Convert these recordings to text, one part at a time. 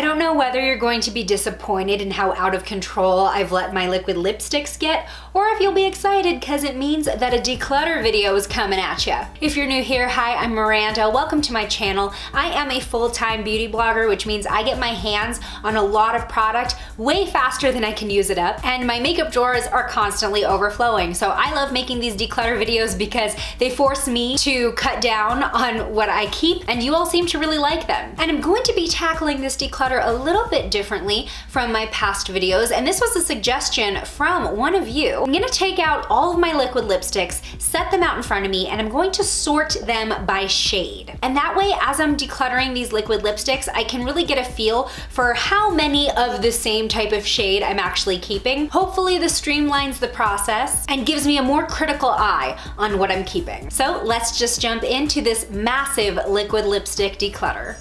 I don't know whether you're going to be disappointed in how out of control I've let my liquid lipsticks get, or if you'll be excited because it means that a declutter video is coming at you. If you're new here, hi, I'm Miranda. Welcome to my channel. I am a full-time beauty blogger, which means I get my hands on a lot of product way faster than I can use it up, and my makeup drawers are constantly overflowing. So I love making these declutter videos because they force me to cut down on what I keep, and you all seem to really like them. And I'm going to be tackling this declutter a little bit differently from my past videos, and this was a suggestion from one of you. I'm gonna take out all of my liquid lipsticks, set them out in front of me, and I'm going to sort them by shade. And that way, as I'm decluttering these liquid lipsticks, I can really get a feel for how many of the same type of shade I'm actually keeping. Hopefully this streamlines the process and gives me a more critical eye on what I'm keeping. So let's just jump into this massive liquid lipstick declutter.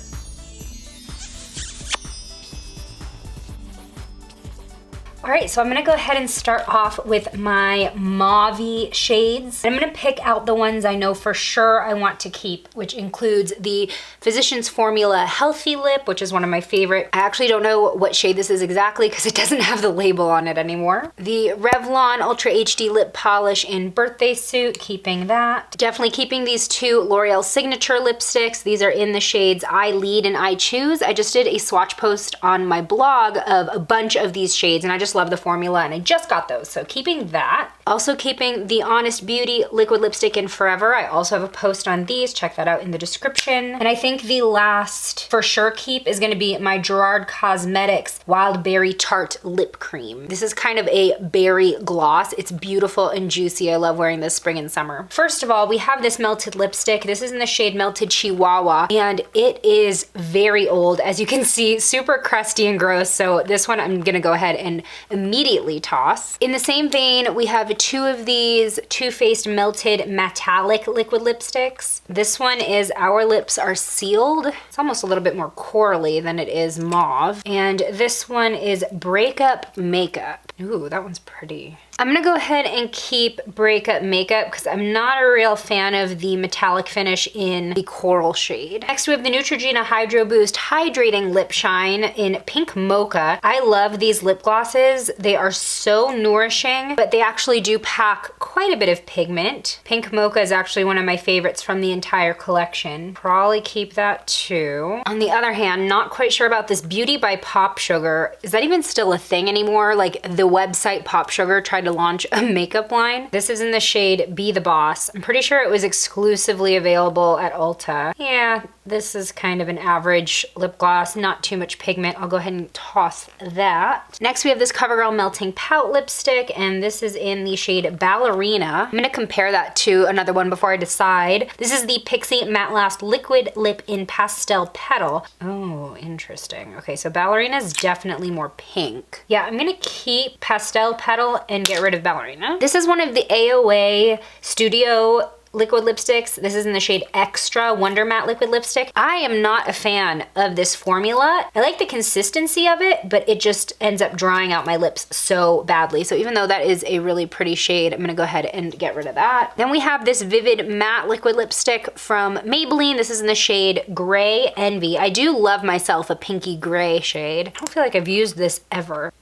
All right, so I'm gonna go ahead and start off with my mauve-y shades. I'm gonna pick out the ones I know for sure I want to keep, which includes the Physicians Formula Healthy Lip, which is one of my favorite. I actually don't know what shade this is exactly because it doesn't have the label on it anymore. The Revlon Ultra HD Lip Polish in Birthday Suit, keeping that. Definitely keeping these two L'Oreal Signature lipsticks. These are in the shades I Lead and I Choose. I just did a swatch post on my blog of a bunch of these shades, and I just love the formula, and I just got those, so keeping that. Also keeping the Honest Beauty Liquid Lipstick in Forever. I also have a post on these, check that out in the description. And I think the last for sure keep is gonna be my Gerard Cosmetics Wild Berry Tarte Lip Cream. This is kind of a berry gloss. It's beautiful and juicy. I love wearing this spring and summer. First of all, we have this melted lipstick. This is in the shade Melted Chihuahua, and it is very old. As you can see, super crusty and gross, so this one I'm gonna go ahead and immediately toss. In the same vein, we have two of these Too Faced Melted Metallic Liquid Lipsticks. This one is Our Lips Are Sealed. It's almost a little bit more corally than it is mauve. And this one is Breakup Makeup. Ooh, that one's pretty. I'm gonna go ahead and keep Breakup Makeup because I'm not a real fan of the metallic finish in the coral shade. Next we have the Neutrogena Hydro Boost Hydrating Lip Shine in Pink Mocha. I love these lip glosses. They are so nourishing, but they actually do pack quite a bit of pigment. Pink Mocha is actually one of my favorites from the entire collection. Probably keep that too. On the other hand, not quite sure about this Beauty by Pop Sugar. Is that even still a thing anymore? Like the website Pop Sugar tried to launch a makeup line. This is in the shade Be the Boss. I'm pretty sure it was exclusively available at Ulta. Yeah, this is kind of an average lip gloss, not too much pigment. I'll go ahead and toss that. Next we have this CoverGirl Melting Pout lipstick, and this is in the shade Ballerina. I'm gonna compare that to another one before I decide. This is the Pixi Matte Last Liquid Lip in Pastel Petal. Oh, interesting. Okay, so Ballerina is definitely more pink. Yeah, I'm gonna keep Pastel Petal and get rid of Ballerina. This is one of the AOA Studio liquid lipsticks. This is in the shade Extra Wonder Matte Liquid Lipstick. I am not a fan of this formula. I like the consistency of it, but it just ends up drying out my lips so badly. So even though that is a really pretty shade, I'm gonna go ahead and get rid of that. Then we have this Vivid Matte Liquid Lipstick from Maybelline. This is in the shade Gray Envy. I do love myself a pinky gray shade. I don't feel like I've used this ever.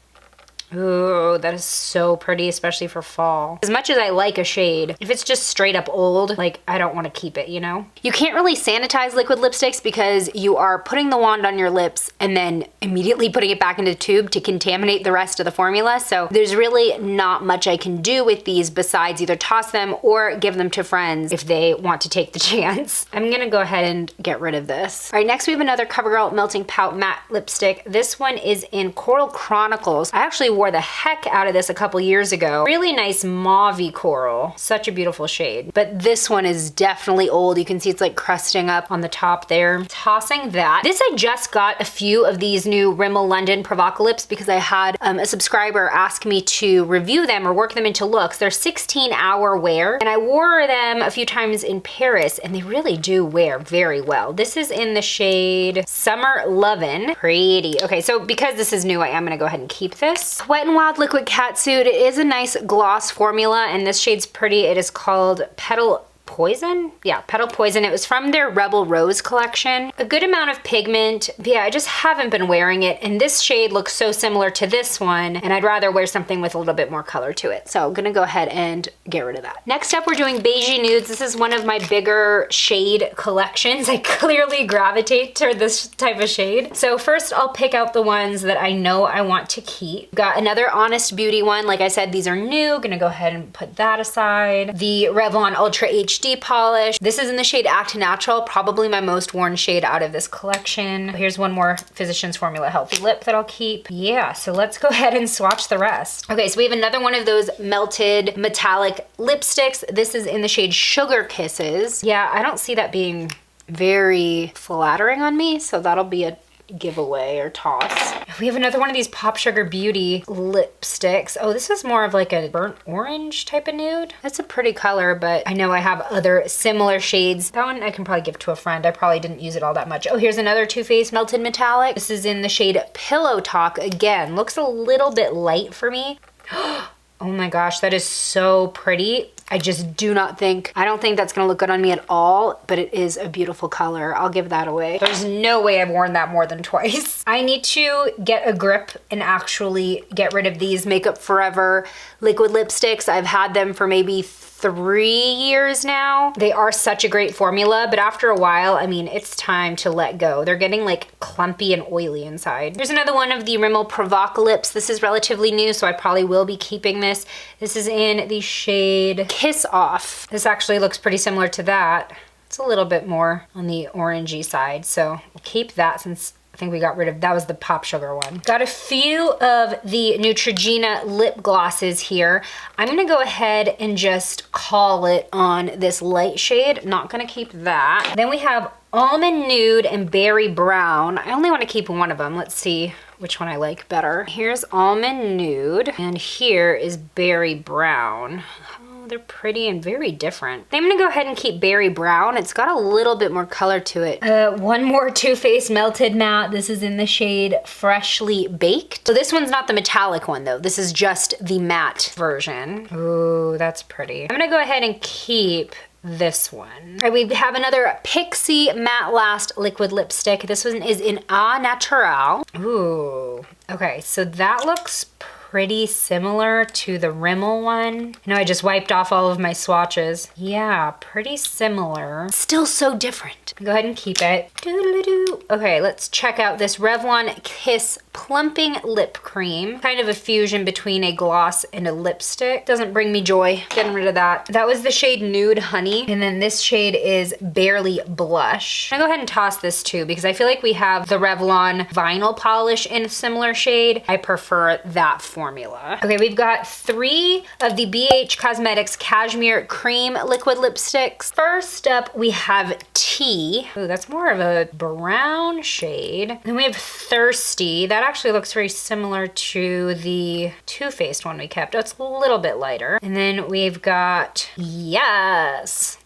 Ooh, that is so pretty, especially for fall. As much as I like a shade, if it's just straight up old, like I don't want to keep it, you know? You can't really sanitize liquid lipsticks because you are putting the wand on your lips and then immediately putting it back into the tube to contaminate the rest of the formula. So there's really not much I can do with these besides either toss them or give them to friends if they want to take the chance. I'm gonna go ahead and get rid of this. All right, next we have another CoverGirl Melting Pout Matte Lipstick. This one is in Coral Chronicles. I actually wore the heck out of this a couple years ago. Really nice mauve-y coral. Such a beautiful shade. But this one is definitely old. You can see it's like crusting up on the top there. Tossing that. This I just got a few of these new Rimmel London Provocalips because I had a subscriber ask me to review them or work them into looks. They're 16-hour wear, and I wore them a few times in Paris, and they really do wear very well. This is in the shade Summer Lovin'. Pretty. Okay, so because this is new, I am gonna go ahead and keep this. Wet n Wild Liquid Catsuit. It is a nice gloss formula, and this shade's pretty. It is called Petal Poison? Yeah, Petal Poison. It was from their Rebel Rose collection. A good amount of pigment. But yeah, I just haven't been wearing it. And this shade looks so similar to this one, and I'd rather wear something with a little bit more color to it. So I'm gonna go ahead and get rid of that. Next up, we're doing Beigey Nudes. This is one of my bigger shade collections. I clearly gravitate toward this type of shade. So first I'll pick out the ones that I know I want to keep. Got another Honest Beauty one. Like I said, these are new. Gonna go ahead and put that aside. The Revlon Ultra HD polish. This is in the shade Act Natural, probably my most worn shade out of this collection. Here's one more Physicians Formula Healthy Lip that I'll keep. Yeah, so let's go ahead and swatch the rest. Okay, so we have another one of those melted metallic lipsticks. This is in the shade Sugar Kisses. Yeah, I don't see that being very flattering on me, so that'll be a giveaway or toss. We have another one of these Pop Sugar Beauty lipsticks. Oh, this is more of like a burnt orange type of nude. That's a pretty color, but I know I have other similar shades. That one I can probably give to a friend. I probably didn't use it all that much. Oh, here's another Too Faced Melted Metallic. This is in the shade Pillow Talk. Again, looks a little bit light for me. Oh my gosh, that is so pretty. I just I don't think that's gonna look good on me at all, but it is a beautiful color. I'll give that away. There's no way I've worn that more than twice. I need to get a grip and actually get rid of these Makeup Forever liquid lipsticks. I've had them for maybe 3 years now. They are such a great formula, but after a while, I mean, it's time to let go. They're getting like clumpy and oily inside. Here's another one of the Rimmel Provocalips. This is relatively new, so I probably will be keeping this. This is in the shade Kiss Off. This actually looks pretty similar to that. It's a little bit more on the orangey side, so we'll keep that since I think we got rid of, that was the Pop Sugar one. Got a few of the Neutrogena lip glosses here. I'm gonna go ahead and just call it on this light shade. Not gonna keep that. Then we have Almond Nude and Berry Brown. I only wanna keep one of them. Let's see which one I like better. Here's Almond Nude, and here is Berry Brown. They're pretty and very different. I'm gonna go ahead and keep Berry Brown. It's got a little bit more color to it. One more Too Faced Melted Matte. This is in the shade Freshly Baked. So this one's not the metallic one though. This is just the matte version. Ooh, that's pretty. I'm gonna go ahead and keep this one. All right, we have another Pixie Matte Last liquid lipstick. This one is in A Natural. Ooh, okay, so that looks pretty similar to the Rimmel one. I know I just wiped off all of my swatches. Yeah, pretty similar. Still so different. Go ahead and keep it. Doo-doo-doo. Okay, let's check out this Revlon Kiss Plumping Lip Cream. Kind of a fusion between a gloss and a lipstick. Doesn't bring me joy. Getting rid of that. That was the shade Nude Honey. And then this shade is Barely Blush. I'm gonna go ahead and toss this too because I feel like we have the Revlon Vinyl Polish in a similar shade. I prefer that formula. Okay, we've got 3 of the BH Cosmetics Cashmere Cream liquid lipsticks. First up, we have Tea. Ooh, that's more of a brown shade. Then we have Thirsty. That actually looks very similar to the Too Faced one we kept. Oh, it's a little bit lighter. And then we've got Yes.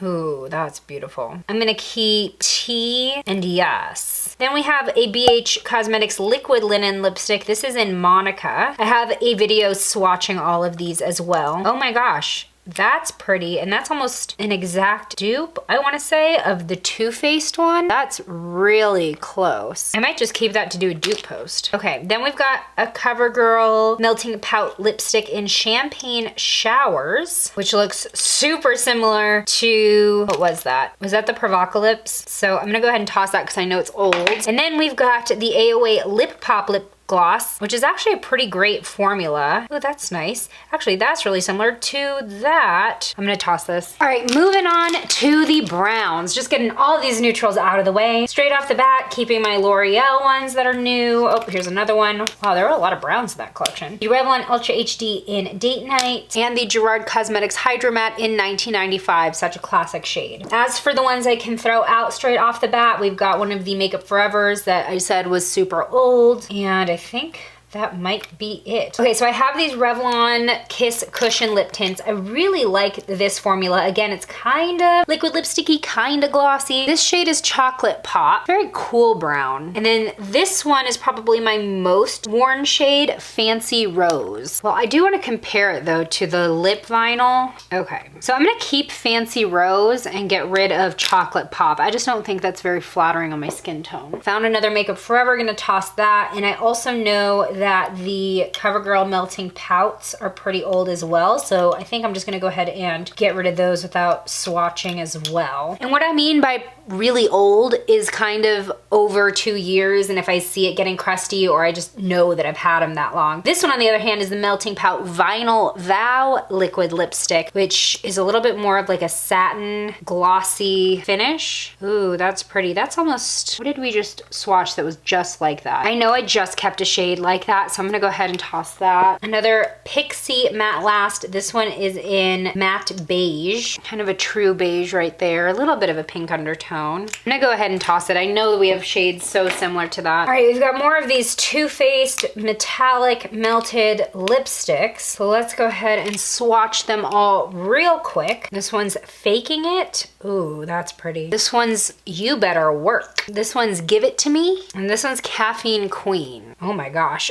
Ooh, that's beautiful. I'm gonna keep Tea and Yes. Then we have a BH Cosmetics Liquid Linen Lipstick. This is in Monica. I have a video swatching all of these as well. Oh my gosh. That's pretty, and that's almost an exact dupe, I want to say, of the Too Faced one. That's really close. I might just keep that to do a dupe post. Okay, then we've got a CoverGirl Melting Pout Lipstick in Champagne Showers, which looks super similar to, what was that? Was that the Provocalips? So I'm gonna go ahead and toss that because I know it's old. And then we've got the AOA Lip Pop Lip Gloss, which is actually a pretty great formula. Oh, that's nice. Actually, that's really similar to that. I'm gonna toss this. All right, moving on to the browns. Just getting all of these neutrals out of the way. Straight off the bat, keeping my L'Oreal ones that are new. Oh, here's another one. Wow, there are a lot of browns in that collection. The Revlon Ultra HD in Date Night and the Gerard Cosmetics Hydro Matte in 1995. Such a classic shade. As for the ones I can throw out straight off the bat, we've got one of the Makeup Forevers that I said was super old, and I think that might be it. Okay, so I have these Revlon Kiss Cushion Lip Tints. I really like this formula. Again, it's kind of liquid lipsticky, kind of glossy. This shade is Chocolate Pop, very cool brown. And then this one is probably my most worn shade, Fancy Rose. Well, I do want to compare it though to the lip vinyl. Okay, so I'm gonna keep Fancy Rose and get rid of Chocolate Pop. I just don't think that's very flattering on my skin tone. Found another Makeup Forever, gonna toss that. And I also know that the CoverGirl Melting Pouts are pretty old as well. So I think I'm just gonna go ahead and get rid of those without swatching as well. And what I mean by really old is kind of over 2 years, and if I see it getting crusty or I just know that I've had them that long. This one on the other hand is the Melting Pout Vinyl Vow Liquid Lipstick, which is a little bit more of like a satin glossy finish. Ooh, that's pretty. That's almost, what did we just swatch that was just like that? I know I just kept a shade like that, so I'm gonna go ahead and toss that. Another Pixie Matte Last. This one is in matte beige, kind of a true beige right there, a little bit of a pink undertone. I'm gonna go ahead and toss it. I know we have shades so similar to that. All right, we've got more of these Too Faced metallic melted lipsticks. So let's go ahead and swatch them all real quick. This one's Faking It. Ooh, that's pretty. This one's You Better Work. This one's Give It To Me. And this one's Caffeine Queen. Oh my gosh.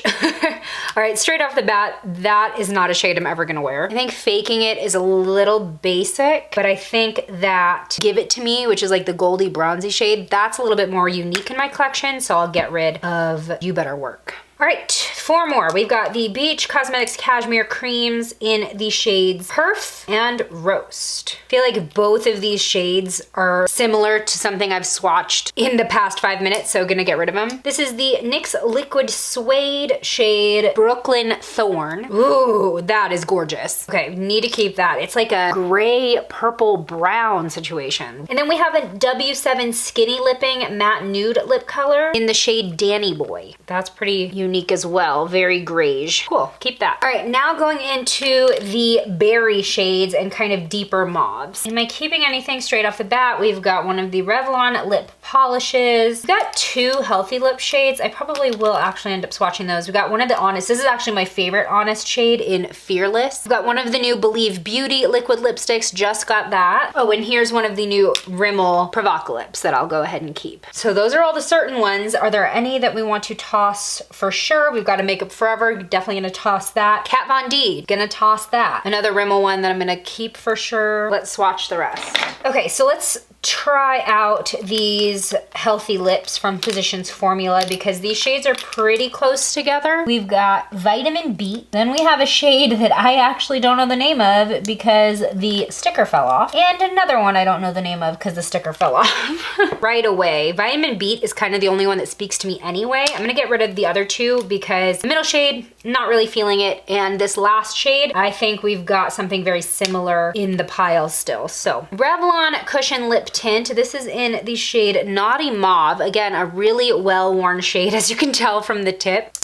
All right, straight off the bat, that is not a shade I'm ever gonna wear. I think Faking It is a little basic, but I think that Give It To Me, which is like the goldy bronzy shade, that's a little bit more unique in my collection, so I'll get rid of You Better Work. All right, 4 more. We've got the Beach Cosmetics Cashmere Creams in the shades Perf and Roast. I feel like both of these shades are similar to something I've swatched in the past 5 minutes, so gonna get rid of them. This is the NYX Liquid Suede shade Brooklyn Thorn. Ooh, that is gorgeous. Okay, need to keep that. It's like a gray, purple, brown situation. And then we have a W7 Skinny Lipping Matte Nude Lip Color in the shade Danny Boy. That's pretty unique as well, very greige. Cool, keep that. All right, now going into the berry shades and kind of deeper mauves. Am I keeping anything straight off the bat? We've got one of the Revlon lip polishes. We've got 2 healthy lip shades. I probably will actually end up swatching those. We've got one of the Honest, this is actually my favorite Honest shade in Fearless. We've got one of the new Believe Beauty liquid lipsticks, just got that. Oh, and here's one of the new Rimmel Provocalips that I'll go ahead and keep. So those are all the certain ones. Are there any that we want to toss for sure? We've got a Makeup Forever, definitely gonna toss that. Kat Von D, gonna toss that. Another Rimmel one that I'm gonna keep for sure. Let's swatch the rest. Okay, so let's try out these healthy lips from Physicians Formula because these shades are pretty close together. We've got Vitamin Beat. Then we have a shade that I actually don't know the name of because the sticker fell off. And another one I don't know the name of because the sticker fell off. Right away. Vitamin Beat is kind of the only one that speaks to me anyway. I'm gonna get rid of the other 2 because the middle shade, not really feeling it. And this last shade, I think we've got something very similar in the pile still. So Revlon Cushion Lip Tint. This is in the shade Naughty Mauve. Again, a really well-worn shade, as you can tell from the tip.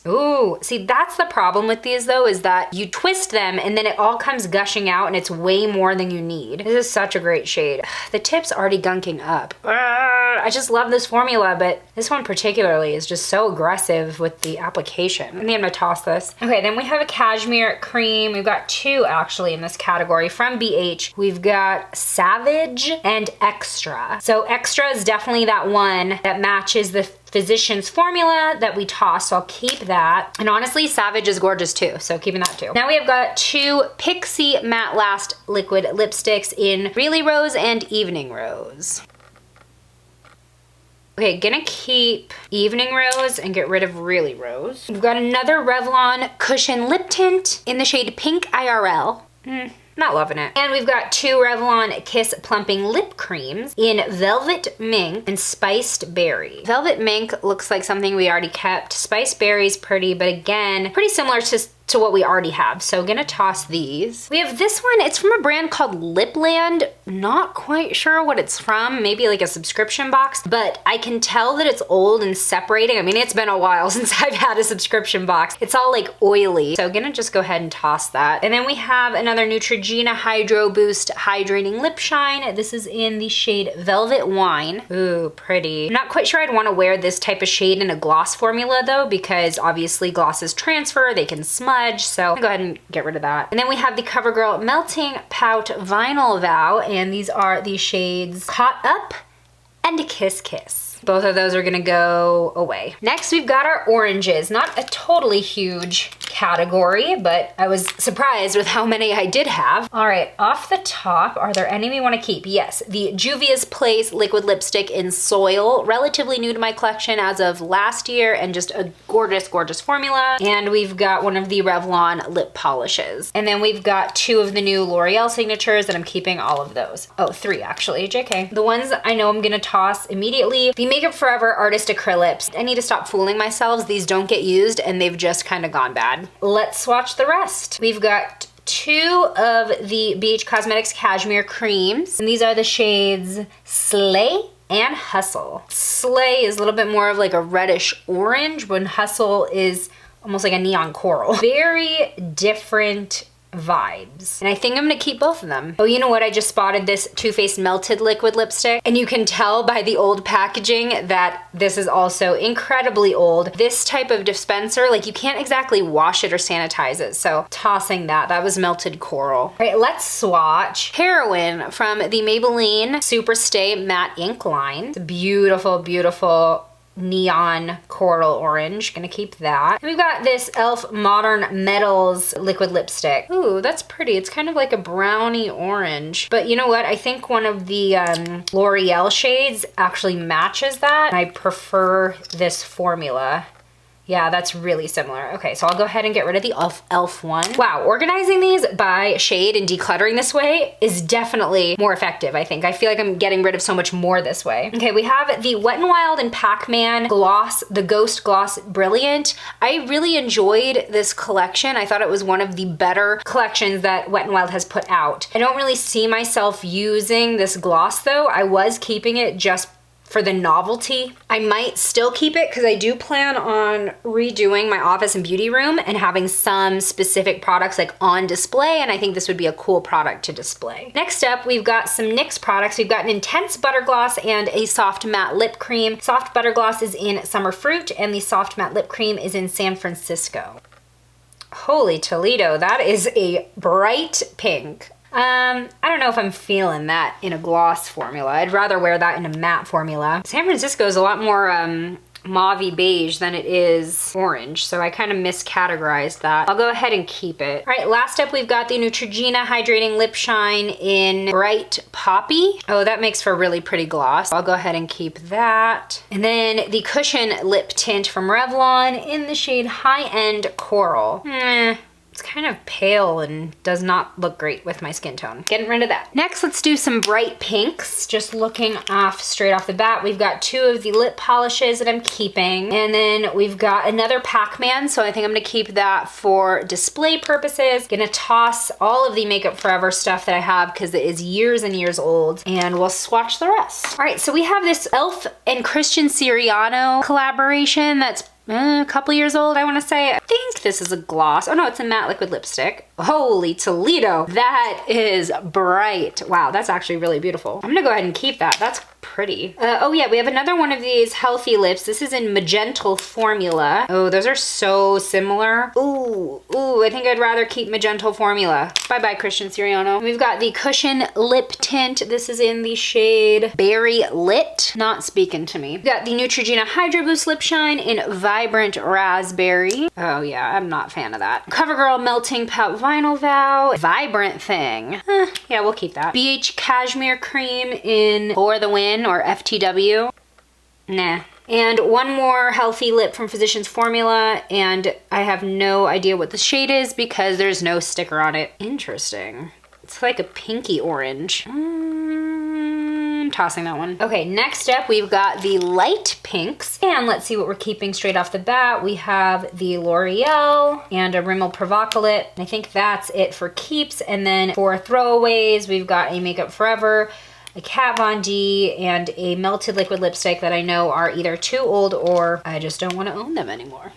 Ooh, see, that's the problem with these though, is that you twist them and then it all comes gushing out and it's way more than you need. This is such a great shade. The tip's already gunking up. I just love this formula, but this one particularly is just so aggressive with the application. I think I'm gonna toss this. Okay, then we have a Cashmere Cream. We've got 2 actually in this category from BH. We've got Savage and Extra. So Extra is definitely that one that matches the Physicians Formula that we tossed, so I'll keep that. And honestly, Savage is gorgeous too, so keeping that too. Now we have got 2 Pixie Matte Last liquid lipsticks in Really Rose and Evening Rose. Okay, gonna keep Evening Rose and get rid of Really Rose. We've got another Revlon Cushion Lip Tint in the shade Pink IRL. Not loving it. And we've got 2 Revlon Kiss Plumping Lip Creams in Velvet Mink and Spiced Berry. Velvet Mink looks like something we already kept. Spiced Berry's pretty, but again, pretty similar to to what we already have. So gonna toss these. We have this one, it's from a brand called Lipland. Not quite sure what it's from, maybe like a subscription box, but I can tell that it's old and separating. I mean, it's been a while since I've had a subscription box. It's all like oily. So gonna just go ahead and toss that. And then we have another Neutrogena Hydro Boost Hydrating Lip Shine. This is in the shade Velvet Wine. Ooh, pretty. I'm not quite sure I'd wanna wear this type of shade in a gloss formula though, because obviously glosses transfer, they can smudge, so I'll go ahead and get rid of that. And then we have the CoverGirl Melting Pout Vinyl Vow, and these are the shades Caught Up and Kiss Kiss. Both of those are gonna go away. Next, we've got our oranges. Not a totally huge category, but I was surprised with how many I did have. All right, off the top, are there any we wanna keep? Yes, the Juvia's Place Liquid Lipstick in Soil, relatively new to my collection as of last year, and just a gorgeous, gorgeous formula. And we've got one of the Revlon lip polishes. And then we've got 2 of the new L'Oreal signatures, and I'm keeping all of those. Oh, 3 actually, JK. The ones I know I'm gonna toss immediately, the Makeup Forever Artist Acrylics. I need to stop fooling myself. These don't get used and they've just kind of gone bad. Let's swatch the rest. We've got 2 of the BH Cosmetics Cashmere Creams, and these are the shades Slay and Hustle. Slay is a little bit more of like a reddish orange, when Hustle is almost like a neon coral. Very different vibes. And I think I'm gonna keep both of them. Oh, you know what? I just spotted this Too Faced Melted Liquid Lipstick, and you can tell by the old packaging that this is also incredibly old. This type of dispenser, like you can't exactly wash it or sanitize it, so tossing that. That was melted coral. All right, let's swatch Heroine from the Maybelline Superstay Matte Ink line. It's a beautiful, beautiful neon coral orange. Gonna keep that. And we've got this e.l.f. Modern Metals liquid lipstick. Ooh, that's pretty. It's kind of like a brownie orange. But you know what? I think one of the L'Oreal shades actually matches that. I prefer this formula. Yeah, that's really similar. Okay, so I'll go ahead and get rid of the e.l.f. one. Wow, organizing these by shade and decluttering this way is definitely more effective, I think. I feel like I'm getting rid of so much more this way. Okay, we have the Wet n Wild and Pac-Man Gloss, the Ghost Gloss Brilliant. I really enjoyed this collection. I thought it was one of the better collections that Wet n Wild has put out. I don't really see myself using this gloss though. I was keeping it just for the novelty. I might still keep it because I do plan on redoing my office and beauty room and having some specific products like on display, and I think this would be a cool product to display. Next up, we've got some NYX products. We've got an Intense Butter Gloss and a Soft Matte Lip Cream. Soft Butter Gloss is in Summer Fruit and the Soft Matte Lip Cream is in San Francisco. Holy Toledo, that is a bright pink. I don't know if I'm feeling that in a gloss formula. I'd rather wear that in a matte formula. San Francisco is a lot more mauve-y beige than it is orange, so I kind of miscategorized that. I'll go ahead and keep it. All right, last up we've got the Neutrogena Hydrating Lip Shine in Bright Poppy. Oh, that makes for a really pretty gloss. I'll go ahead and keep that. And then the Cushion Lip Tint from Revlon in the shade High End Coral. It's kind of pale and does not look great with my skin tone. Getting rid of that. Next, let's do some bright pinks. Just looking off straight off the bat, we've got 2 of the lip polishes that I'm keeping. And then we've got another Pac-Man, so I think I'm gonna keep that for display purposes. Gonna toss all of the Makeup Forever stuff that I have because it is years and years old, and we'll swatch the rest. All right, so we have this e.l.f. and Christian Siriano collaboration that's a couple years old, I want to say. I think this is a gloss. Oh no, it's a matte liquid lipstick. Holy Toledo, that is bright. Wow, that's actually really beautiful. I'm gonna go ahead and keep that. That's pretty. Oh yeah, we have another one of these Healthy Lips. This is in Magenta Formula. Oh, those are so similar. Ooh, I think I'd rather keep Magenta Formula. Bye-bye, Christian Siriano. We've got the Cushion Lip Tint. This is in the shade Berry Lit. Not speaking to me. We've got the Neutrogena Hydro Boost Lip Shine in Vibrant Raspberry. Oh yeah, I'm not a fan of that. CoverGirl Melting Pout Vinyl Vow. Vibrant Thing. Yeah, we'll keep that. BH Cashmere Cream in For the Win, or FTW. Nah. And one more Healthy Lip from Physicians Formula, and I have no idea what the shade is because there's no sticker on it. Interesting. It's like a pinky orange. I'm tossing that one. Okay, next up we've got the light pinks. And let's see what we're keeping straight off the bat. We have the L'Oreal and a Rimmel Provocalip. I think that's it for keeps. And then for throwaways, we've got a Makeup Forever, a Kat Von D, and a melted liquid lipstick that I know are either too old or I just don't want to own them anymore.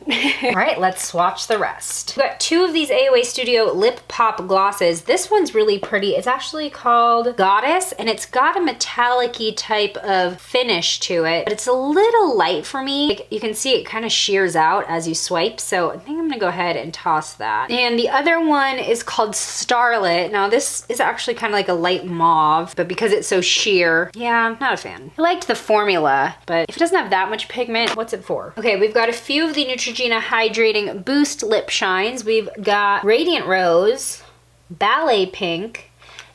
All right, let's swatch the rest. We've got 2 of these AOA Studio Lip Pop glosses. This one's really pretty. It's actually called Goddess, and it's got a metallic-y type of finish to it, but it's a little light for me. Like, you can see it kind of shears out as you swipe, so I think I'm gonna go ahead and toss that. And the other one is called Starlit. Now this is actually kind of like a light mauve, but because it's so sheer, yeah, I'm not a fan. I liked the formula, but if it doesn't have that much pigment, what's it for? Okay, we've got a few of the Neutrogena Hydrating Boost Lip Shines. We've got Radiant Rose, Ballet Pink,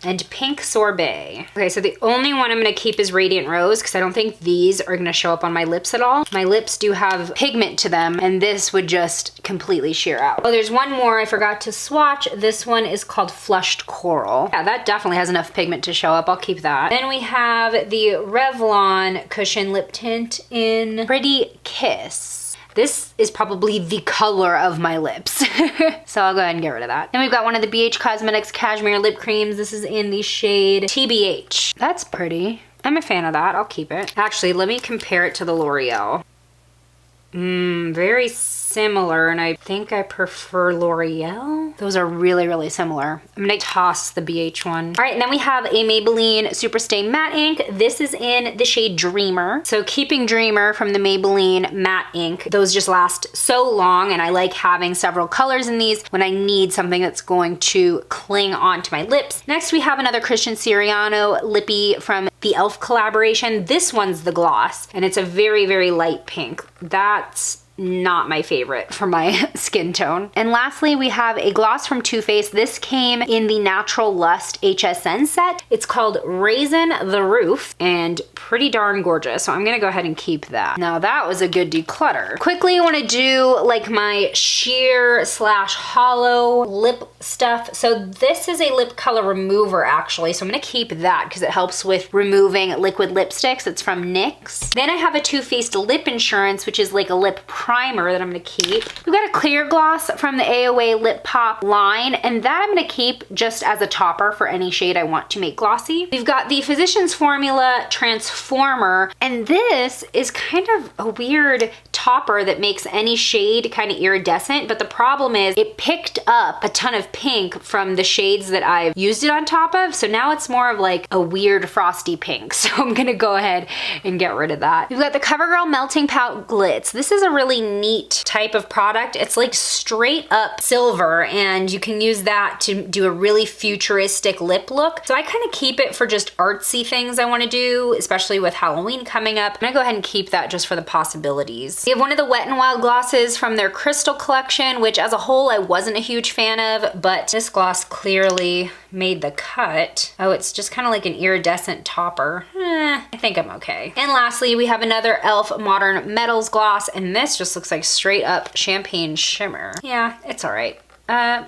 and Pink Sorbet. Okay, so the only one I'm gonna keep is Radiant Rose because I don't think these are gonna show up on my lips at all. My lips do have pigment to them and this would just completely sheer out. Oh, there's one more I forgot to swatch. This one is called Flushed Coral. Yeah, that definitely has enough pigment to show up. I'll keep that. Then we have the Revlon Cushion Lip Tint in Pretty Kiss. This is probably the color of my lips. So I'll go ahead and get rid of that. Then we've got one of the BH Cosmetics Cashmere Lip Creams. This is in the shade TBH. That's pretty. I'm a fan of that. I'll keep it. Actually, let me compare it to the L'Oreal. Very similar, and I think I prefer L'Oreal. Those are really, really similar. I'm gonna toss the BH one. All right, and then we have a Maybelline Superstay Matte Ink. This is in the shade Dreamer. So keeping Dreamer from the Maybelline Matte Ink, those just last so long, and I like having several colors in these when I need something that's going to cling onto my lips. Next, we have another Christian Siriano Lippy from the e.l.f. collaboration. This one's the gloss, and it's a very, very light pink. That's not my favorite for my skin tone. And lastly, we have a gloss from Too Faced. This came in the Natural Lust HSN set. It's called Raisin the Roof and pretty darn gorgeous. So I'm gonna go ahead and keep that. Now that was a good declutter. Quickly, I wanna do like my sheer / hollow lip stuff. So this is a lip color remover actually. So I'm gonna keep that because it helps with removing liquid lipsticks. It's from NYX. Then I have a Too Faced Lip Insurance, which is like a lip primer that I'm gonna keep. We've got a clear gloss from the AOA Lip Pop line, and that I'm gonna keep just as a topper for any shade I want to make glossy. We've got the Physicians Formula Transformer, and this is kind of a weird topper that makes any shade kind of iridescent, but the problem is it picked up a ton of pink from the shades that I've used it on top of, so now it's more of like a weird frosty pink, so I'm gonna go ahead and get rid of that. We've got the CoverGirl Melting Pout Glitz. This is a really neat type of product. It's like straight up silver, and you can use that to do a really futuristic lip look. So I kind of keep it for just artsy things I want to do, especially with Halloween coming up. I'm gonna go ahead and keep that just for the possibilities. We have one of the Wet n Wild glosses from their Crystal collection, which as a whole I wasn't a huge fan of, but this gloss clearly made the cut. Oh, it's just kind of like an iridescent topper. I think I'm okay. And lastly, we have another e.l.f. Modern Metals gloss, and this just looks like straight up champagne shimmer. Yeah, it's all right. I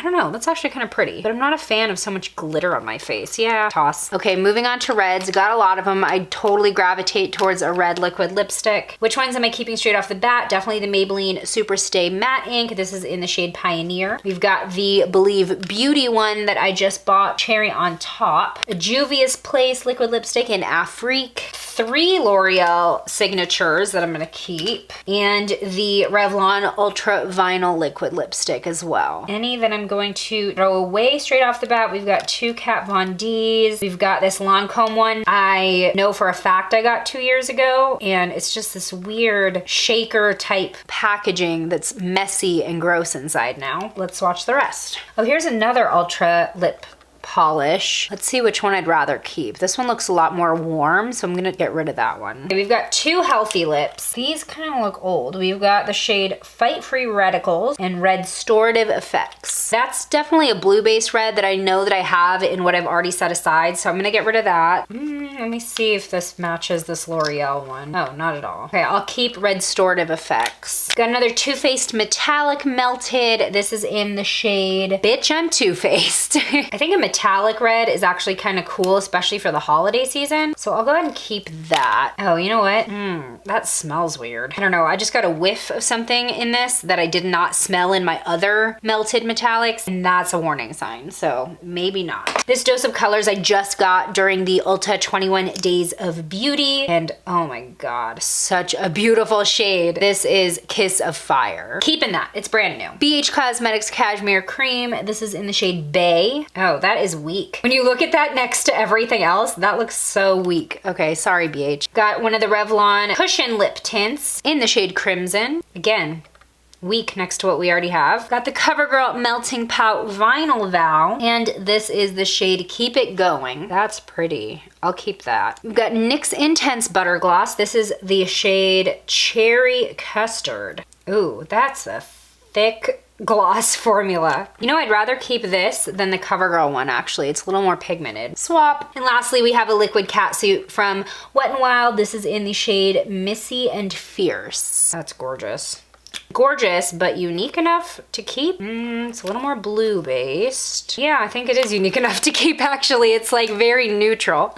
don't know, that's actually kind of pretty, but I'm not a fan of so much glitter on my face. Yeah, toss. Okay, moving on to reds. Got a lot of them. I totally gravitate towards a red liquid lipstick. Which ones am I keeping straight off the bat? Definitely the Maybelline Superstay Matte Ink. This is in the shade Pioneer. We've got the Believe Beauty one that I just bought, Cherry on Top. A Juvia's Place liquid lipstick in Afrique. 3 L'Oreal signatures that I'm gonna keep, and the Revlon Ultra Vinyl liquid lipstick as well. Any that I'm going to throw away straight off the bat, we've got 2 Kat Von D's. We've got this Lancome one I know for a fact I got 2 years ago, and it's just this weird shaker type packaging that's messy and gross inside now. Let's watch the rest. Oh, here's another Ultra lip polish. Let's see which one I'd rather keep. This one looks a lot more warm, so I'm gonna get rid of that one. Okay, we've got 2 Healthy Lips. These kind of look old. We've got the shade Fight Free Radicals and Restorative Effects. That's definitely a blue-based red that I know that I have in what I've already set aside, so I'm gonna get rid of that. Let me see if this matches this L'Oreal one. Oh, not at all. Okay, I'll keep Restorative Effects. Got another Too Faced Metallic Melted. This is in the shade Bitch, I'm Too Faced. I think a metallic red is actually kind of cool, especially for the holiday season. So I'll go ahead and keep that. Oh, you know what? That smells weird. I don't know. I just got a whiff of something in this that I did not smell in my other melted metallics, and that's a warning sign. So maybe not. This dose of colors I just got during the Ulta 21 Days of Beauty, and oh my God, such a beautiful shade. This is Kiss of Fire. Keeping that. It's brand new. BH Cosmetics Cashmere Cream. This is in the shade Bay. Oh, that is weak. When you look at that next to everything else, that looks so weak. Okay, sorry BH. Got one of the Revlon Cushion Lip Tints in the shade Crimson. Again, weak next to what we already have. Got the CoverGirl Melting Pout Vinyl Vow, and this is the shade Keep It Going. That's pretty. I'll keep that. We've got NYX Intense Butter Gloss. This is the shade Cherry Custard. Ooh, that's a thick gloss formula. You know, I'd rather keep this than the CoverGirl one, actually. It's a little more pigmented. Swap. And lastly, we have a liquid catsuit from Wet n Wild. This is in the shade Missy and Fierce. That's gorgeous. Gorgeous, but unique enough to keep. It's a little more blue based. Yeah, I think it is unique enough to keep, actually. It's like very neutral.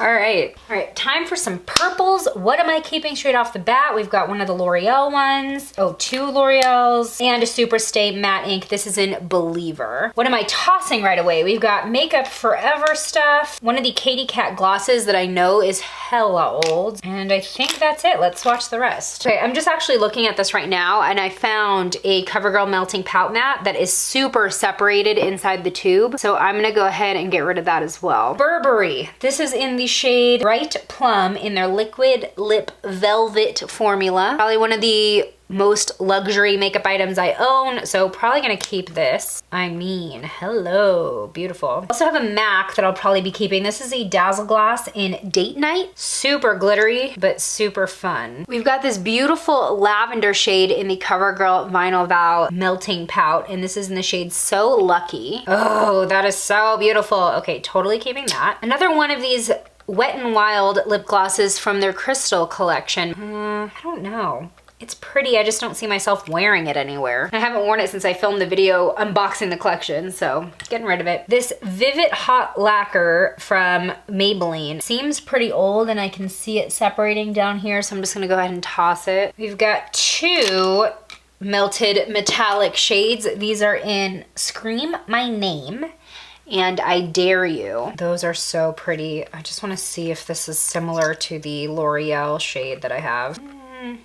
All right, time for some purples. What am I keeping straight off the bat? We've got one of the L'Oreal ones. Oh, two L'Oreals and a Superstay matte ink. This is in Believer. What am I tossing right away? We've got Makeup Forever stuff. One of the Katy Kat glosses that I know is hella old. And I think that's it. Let's swatch the rest. Okay, I'm just actually looking at this right now, and I found a CoverGirl Melting Pout Matte that is super separated inside the tube. So I'm gonna go ahead and get rid of that as well. Burberry. This is in the shade Bright Plum in their Liquid Lip Velvet formula. Probably one of the most luxury makeup items I own, so probably gonna keep this. I mean, hello, beautiful. I also have a MAC that I'll probably be keeping. This is a Dazzle Gloss in Date Night. Super glittery, but super fun. We've got this beautiful lavender shade in the CoverGirl Vinyl Vow Melting Pout, and this is in the shade So Lucky. Oh, that is so beautiful. Okay, totally keeping that. Another one of these Wet n Wild lip glosses from their Crystal collection. I don't know. It's pretty, I just don't see myself wearing it anywhere. I haven't worn it since I filmed the video unboxing the collection, so getting rid of it. This Vivid Hot Lacquer from Maybelline seems pretty old, and I can see it separating down here, so I'm just gonna go ahead and toss it. We've got two melted metallic shades. These are in Scream My Name and I Dare You. Those are so pretty. I just wanna see if this is similar to the L'Oreal shade that I have.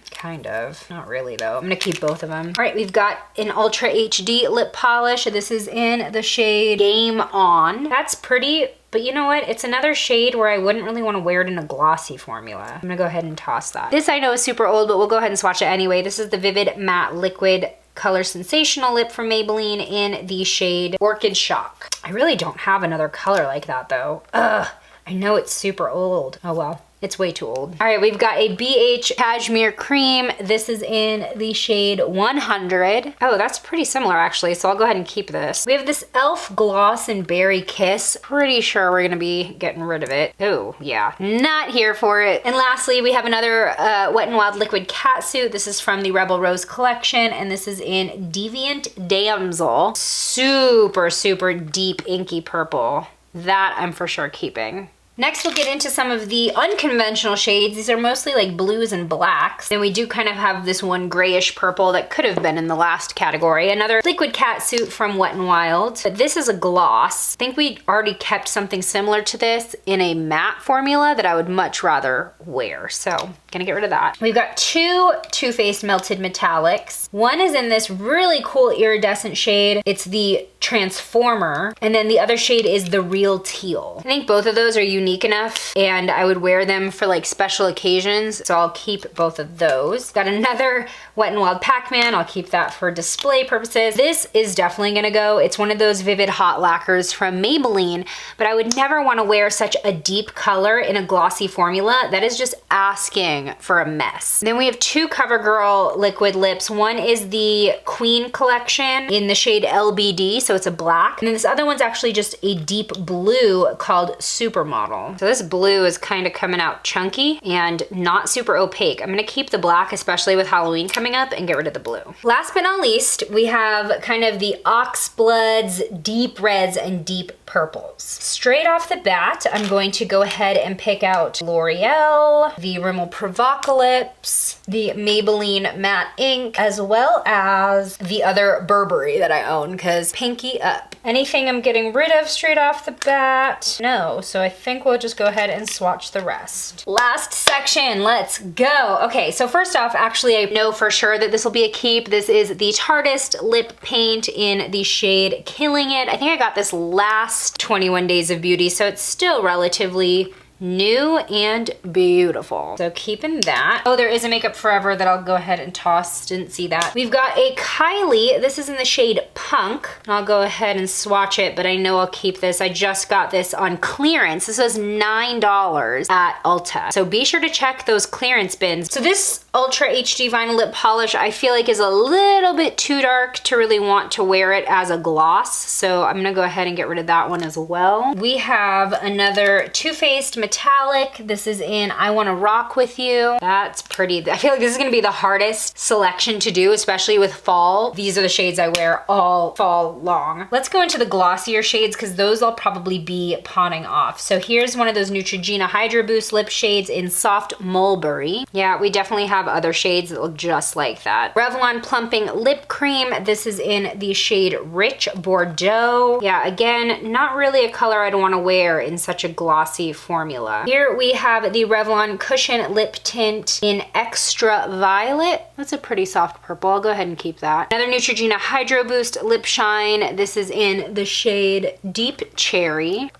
Kind of. Not really though. I'm gonna keep both of them. All right, we've got an Ultra HD lip polish. This is in the shade Game On. That's pretty, but you know what? It's another shade where I wouldn't really want to wear it in a glossy formula. I'm gonna go ahead and toss that. This I know is super old, but we'll go ahead and swatch it anyway. This is the Vivid Matte Liquid Color Sensational Lip from Maybelline in the shade Orchid Shock. I really don't have another color like that though. Ugh, I know it's super old. Oh well. It's way too old. All right, we've got a BH Cashmere Cream. This is in the shade 100. Oh, that's pretty similar actually, so I'll go ahead and keep this. We have this e.l.f. Gloss and Berry Kiss. Pretty sure we're gonna be getting rid of it. Oh, yeah, not here for it. And lastly, we have another Wet n Wild Liquid Catsuit. This is from the Rebel Rose collection, and this is in Deviant Damsel. Super, super deep inky purple. That I'm for sure keeping. Next, we'll get into some of the unconventional shades. These are mostly like blues and blacks. And we do kind of have this one grayish purple that could have been in the last category. Another liquid catsuit from Wet n Wild. But this is a gloss. I think we already kept something similar to this in a matte formula that I would much rather wear. So, gonna get rid of that. We've got two Too Faced Melted Metallics. One is in this really cool iridescent shade. It's the Transformer. And then the other shade is the Real Teal. I think both of those are unique enough, and I would wear them for like special occasions, so I'll keep both of those. Got another Wet n Wild Pac-Man. I'll keep that for display purposes. This is definitely gonna go. It's one of those Vivid Hot Lacquers from Maybelline, but I would never want to wear such a deep color in a glossy formula. That is just asking for a mess. Then we have two CoverGirl liquid lips. One is the Queen collection in the shade LBD, so it's a black, and then this other one's actually just a deep blue called Supermodel. little. So this blue is kind of coming out chunky and not super opaque. I'm gonna keep the black, especially with Halloween coming up, and get rid of the blue. Last but not least, we have kind of the oxbloods, deep reds, and deep purples. Straight off the bat, I'm going to go ahead and pick out L'Oreal, the Rimmel Provocalips, the Maybelline Matte Ink, as well as the other Burberry that I own, because pinky up. Anything I'm getting rid of straight off the bat? No, so I think we'll just go ahead and swatch the rest. Last section, let's go. Okay, so first off, actually I know for sure that this will be a keep. This is the Tartist Lip Paint in the shade Killing It. I think I got this last 21 Days of Beauty, so it's still relatively new and beautiful. So keeping that. Oh, there is a Makeup Forever that I'll go ahead and toss. Didn't see that. We've got a Kylie. This is in the shade Punk. I'll go ahead and swatch it, but I know I'll keep this. I just got this on clearance. This was $9 at Ulta. So be sure to check those clearance bins. So this Ultra HD Vinyl Lip Polish I feel like is a little bit too dark to really want to wear it as a gloss. So I'm gonna go ahead and get rid of that one as well. We have another Too Faced Metallic. This is in I Wanna Rock With You. That's pretty. I feel like this is gonna be the hardest selection to do, especially with fall. These are the shades I wear all fall long. Let's go into the glossier shades because those I'll probably be pawning off. So here's one of those Neutrogena Hydro Boost lip shades in Soft Mulberry. Yeah, we definitely have other shades that look just like that. Revlon Plumping Lip Cream. This is in the shade Rich Bordeaux. Yeah, again, not really a color I'd want to wear in such a glossy formula. Here we have the Revlon Cushion Lip Tint in Extra Violet. That's a pretty soft purple. I'll go ahead and keep that. Another Neutrogena Hydro Boost Lip Shine. This is in the shade Deep Cherry.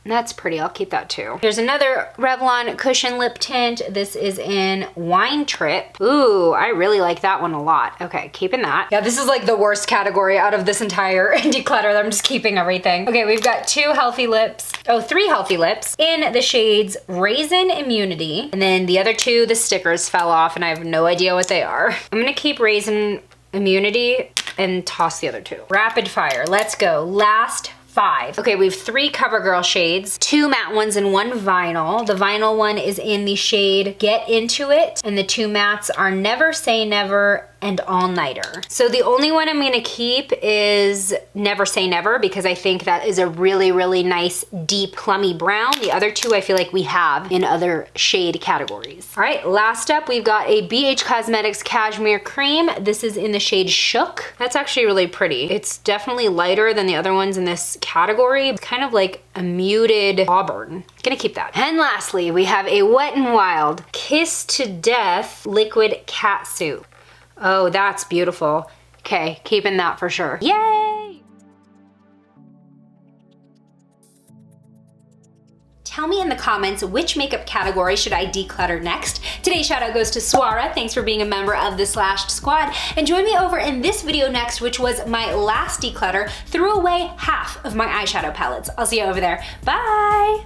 That's pretty, I'll keep that too. There's another Revlon Cushion Lip Tint. This is in Wine Trip. Ooh, I really like that one a lot. Okay, keeping that. Yeah, this is like the worst category out of this entire declutter. I'm just keeping everything. Okay, we've got three healthy lips in the shades Raisin Immunity. And then the other two, the stickers fell off and I have no idea what they are. I'm gonna keep Raisin Immunity and toss the other two. Rapid fire, let's go. Last 5. Okay, we have 3 CoverGirl shades, 2 matte ones and 1 vinyl. The vinyl one is in the shade Get Into It, and the 2 mattes are Never Say Never and All Nighter. So the only one I'm gonna keep is Never Say Never because I think that is a really, really nice, deep, plummy brown. The other 2 I feel like we have in other shade categories. All right, last up, we've got a BH Cosmetics Cashmere Cream. This is in the shade Shook. That's actually really pretty. It's definitely lighter than the other ones in this category. It's kind of like a muted auburn. Gonna keep that. And lastly, we have a Wet n Wild Kiss to Death Liquid Catsuit. Oh, that's beautiful. Okay, keeping that for sure. Yay! Tell me in the comments which makeup category should I declutter next. Today's shout out goes to Swara. Thanks for being a member of the Slashed Squad. And join me over in this video next, which was my last declutter. Threw away half of my eyeshadow palettes. I'll see you over there. Bye!